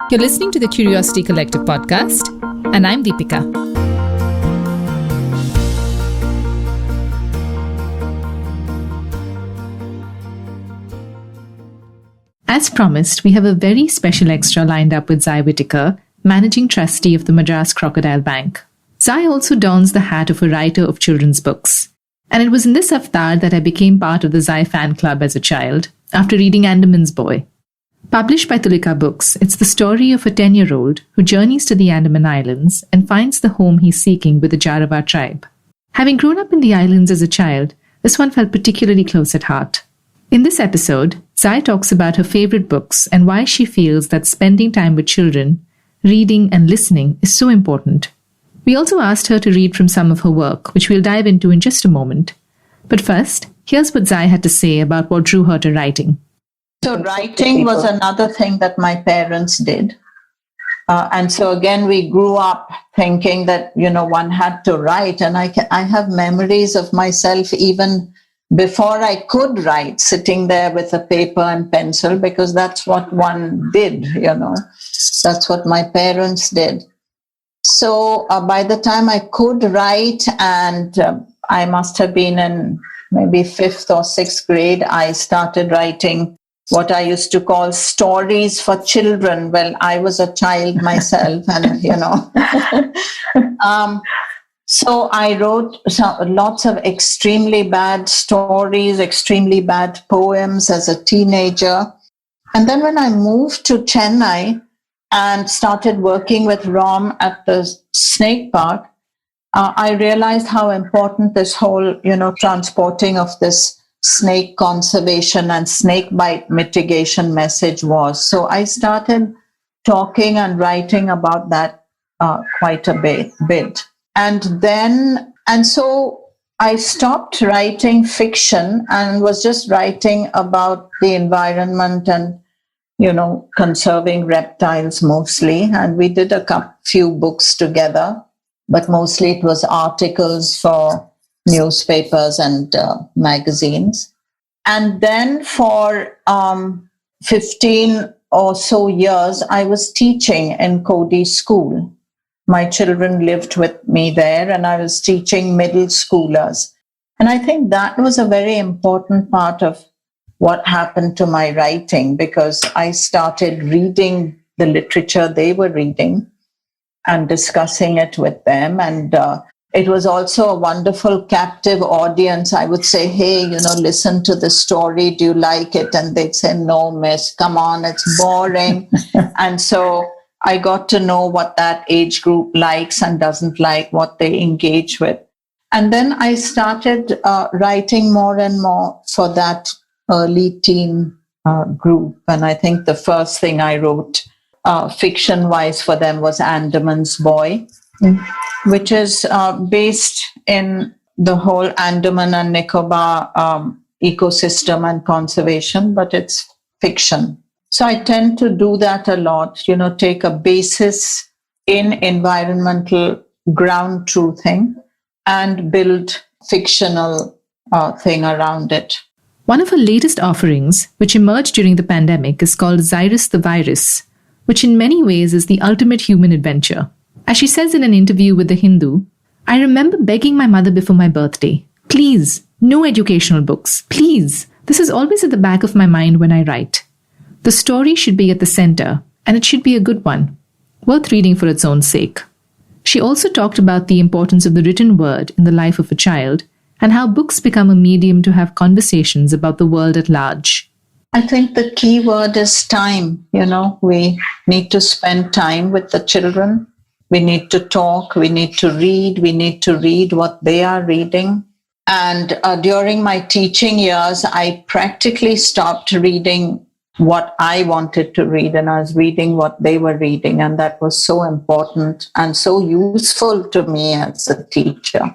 You're listening to the Curio-city Collective podcast, and I'm Deepika. As promised, we have a very special extra lined up with Zai Whitaker, Managing Trustee of the Madras Crocodile Bank. Zai also dons the hat of a writer of children's books. And it was in this avatar that I became part of the Zai fan club as a child, after reading Andaman's Boy. Published by Tulika Books, it's the story of a 10-year-old who journeys to the Andaman Islands and finds the home he's seeking with the Jarawa tribe. Having grown up in the islands as a child, this one felt particularly close at heart. In this episode, Zai talks about her favorite books and why she feels that spending time with children, reading and listening is so important. We also asked her to read from some of her work, which we'll dive into in just a moment. But first, here's what Zai had to say about what drew her to writing. So writing was another thing that my parents did. And so again, we grew up thinking that, one had to write. And I have memories of myself even before I could write, sitting there with a paper and pencil, because that's what one did, That's what my parents did. So by the time I could write, and I must have been in maybe 5th or 6th grade, I started writing what I used to call stories for children. Well, I was a child myself, and so I wrote lots of extremely bad stories, extremely bad poems as a teenager. And then when I moved to Chennai and started working with Rom at the snake park, I realized how important this whole, transporting of this snake conservation and snake bite mitigation message was. So I started talking and writing about that quite a bit. And so I stopped writing fiction and was just writing about the environment and, conserving reptiles mostly. And we did a few books together, but mostly it was articles for newspapers and magazines. And then for 15 or so years, I was teaching in Cody School. My children lived with me there, and I was teaching middle schoolers. And I think that was a very important part of what happened to my writing, because I started reading the literature they were reading and discussing it with them. And it was also a wonderful captive audience. I would say, hey, listen to the story. Do you like it? And they'd say, no, miss, come on, it's boring. And so I got to know what that age group likes and doesn't like, what they engage with. And then I started writing more and more for that early teen group. And I think the first thing I wrote fiction-wise for them was Andaman's Boy, which is based in the whole Andaman and Nicobar ecosystem and conservation, but it's fiction. So I tend to do that a lot, take a basis in environmental ground truthing and build fictional thing around it. One of her latest offerings, which emerged during the pandemic, is called Zyrus the Virus, which in many ways is the ultimate human adventure. As she says in an interview with The Hindu, I remember begging my mother before my birthday, please, no educational books, please. This is always at the back of my mind when I write. The story should be at the center, and it should be a good one, worth reading for its own sake. She also talked about the importance of the written word in the life of a child and how books become a medium to have conversations about the world at large. I think the key word is time. We need to spend time with the children. We need to talk. We need to read. We need to read what they are reading. And during my teaching years, I practically stopped reading what I wanted to read, and I was reading what they were reading. And that was so important and so useful to me as a teacher.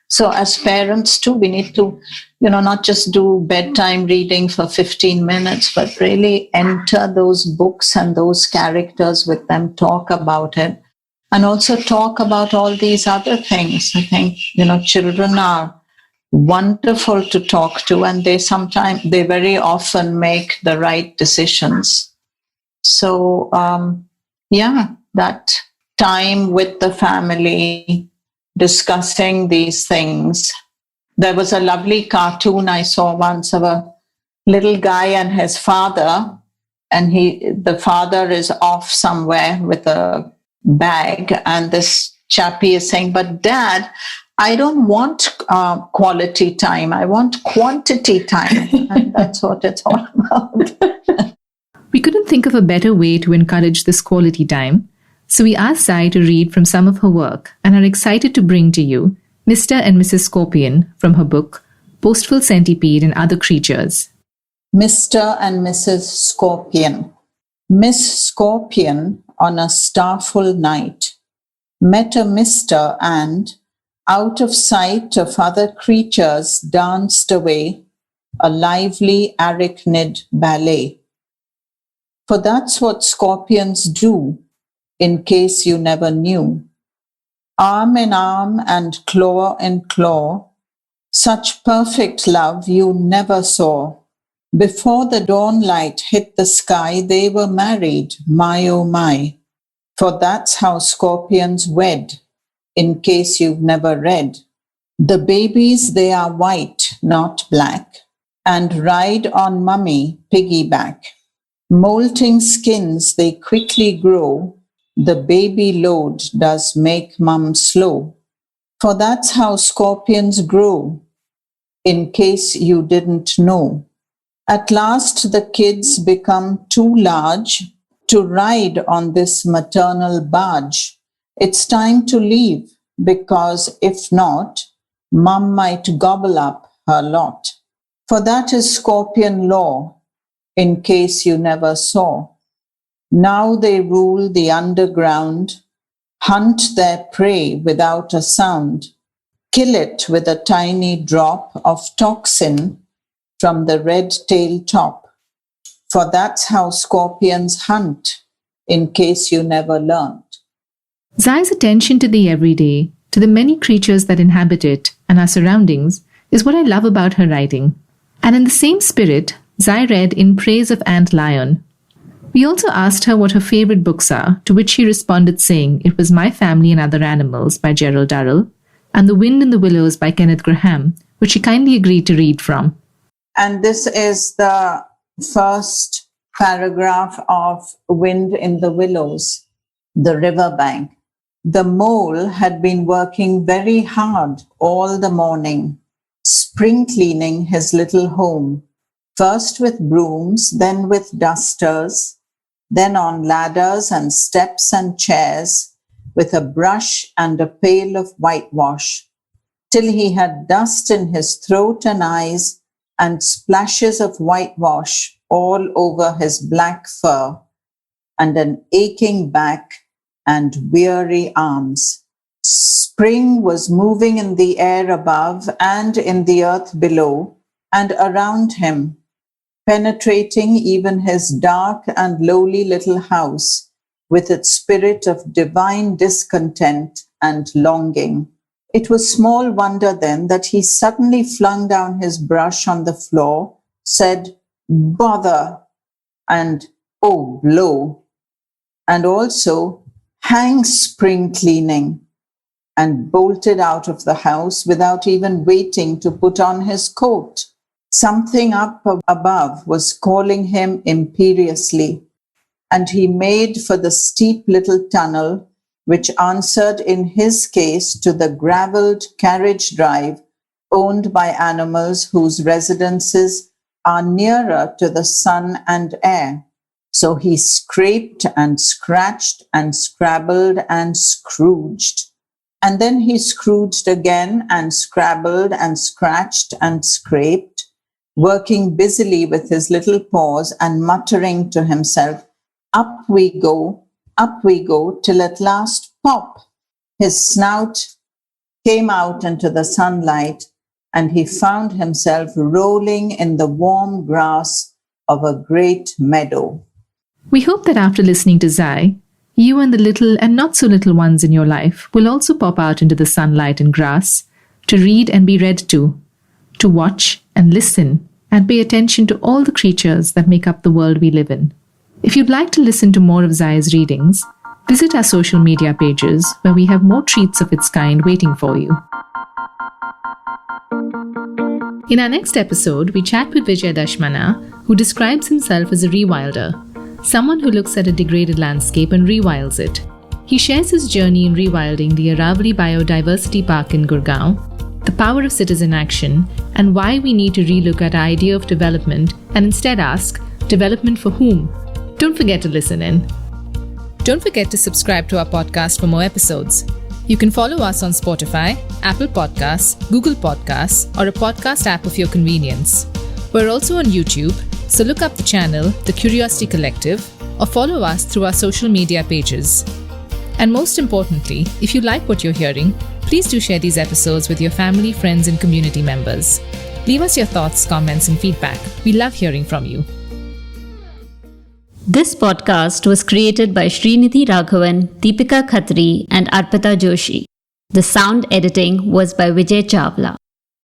So as parents too, we need to, not just do bedtime reading for 15 minutes, but really enter those books and those characters with them, talk about it, and also talk about all these other things. I think, children are wonderful to talk to, and they very often make the right decisions. So, that time with the family, discussing these things. There was a lovely cartoon I saw once of a little guy and his father, and the father is off somewhere with a bag, and this chappie is saying, "But Dad, I don't want quality time. I want quantity time." And that's what it's all about. We couldn't think of a better way to encourage this quality time, so we asked Zai to read from some of her work and are excited to bring to you Mr. and Mrs. Scorpion from her book, Boastful, Centipede and Other Creatures. Mr. and Mrs. Scorpion. Miss Scorpion, on a starful night, met a Mr. and, out of sight of other creatures, danced away a lively arachnid ballet. For that's what scorpions do, in case you never knew. Arm in arm and claw in claw, such perfect love you never saw. Before the dawn light hit the sky, they were married, my oh my. For that's how scorpions wed, in case you've never read. The babies, they are white, not black, and ride on mummy piggyback. Molting skins, they quickly grow. The baby load does make mum slow. For that's how scorpions grow, in case you didn't know. At last the kids become too large to ride on this maternal barge. It's time to leave, because if not, mum might gobble up her lot. For that is scorpion law, in case you never saw. Now they rule the underground, hunt their prey without a sound, kill it with a tiny drop of toxin from the red tail top. For that's how scorpions hunt, in case you never learned. Zai's attention to the everyday, to the many creatures that inhabit it and our surroundings, is what I love about her writing. And in the same spirit, Zai read In Praise of Ant Lion. We also asked her what her favorite books are, to which she responded saying it was My Family and Other Animals by Gerald Durrell and The Wind in the Willows by Kenneth Graham, which she kindly agreed to read from. And this is the first paragraph of Wind in the Willows, the riverbank. The mole had been working very hard all the morning, spring cleaning his little home, first with brooms, then with dusters, then on ladders and steps and chairs, with a brush and a pail of whitewash, till he had dust in his throat and eyes and splashes of whitewash all over his black fur, and an aching back and weary arms. Spring was moving in the air above and in the earth below and around him, penetrating even his dark and lowly little house with its spirit of divine discontent and longing. It was small wonder then that he suddenly flung down his brush on the floor, said, "Bother," and "Oh, blow," and also, "Hang spring cleaning," and bolted out of the house without even waiting to put on his coat. Something up above was calling him imperiously, and he made for the steep little tunnel which answered in his case to the gravelled carriage drive owned by animals whose residences are nearer to the sun and air. So he scraped and scratched and scrabbled and scrooged. And then he scrooged again and scrabbled and scratched and scraped, working busily with his little paws and muttering to himself, up we go, till at last, pop, his snout came out into the sunlight, and he found himself rolling in the warm grass of a great meadow. We hope that after listening to Zai, you and the little and not so little ones in your life will also pop out into the sunlight and grass to read and be read to, to watch and listen and pay attention to all the creatures that make up the world we live in. If you'd like to listen to more of Zai's readings, visit our social media pages where we have more treats of its kind waiting for you. In our next episode, we chat with Vijay Dashmana, who describes himself as a rewilder, someone who looks at a degraded landscape and rewilds it. He shares his journey in rewilding the Aravalli Biodiversity Park in Gurgaon, the power of citizen action, and why we need to relook at our idea of development and instead ask, development for whom? Don't forget to listen in. Don't forget to subscribe to our podcast for more episodes. You can follow us on Spotify, Apple Podcasts, Google Podcasts, or a podcast app of your convenience. We're also on YouTube, so look up the channel, The Curio-city Collective, or follow us through our social media pages. And most importantly, if you like what you're hearing, please do share these episodes with your family, friends, and community members. Leave us your thoughts, comments, and feedback. We love hearing from you. This podcast was created by Srinidhi Raghavan, Deepika Khatri, and Arpita Joshi. The sound editing was by Vijay Chawla.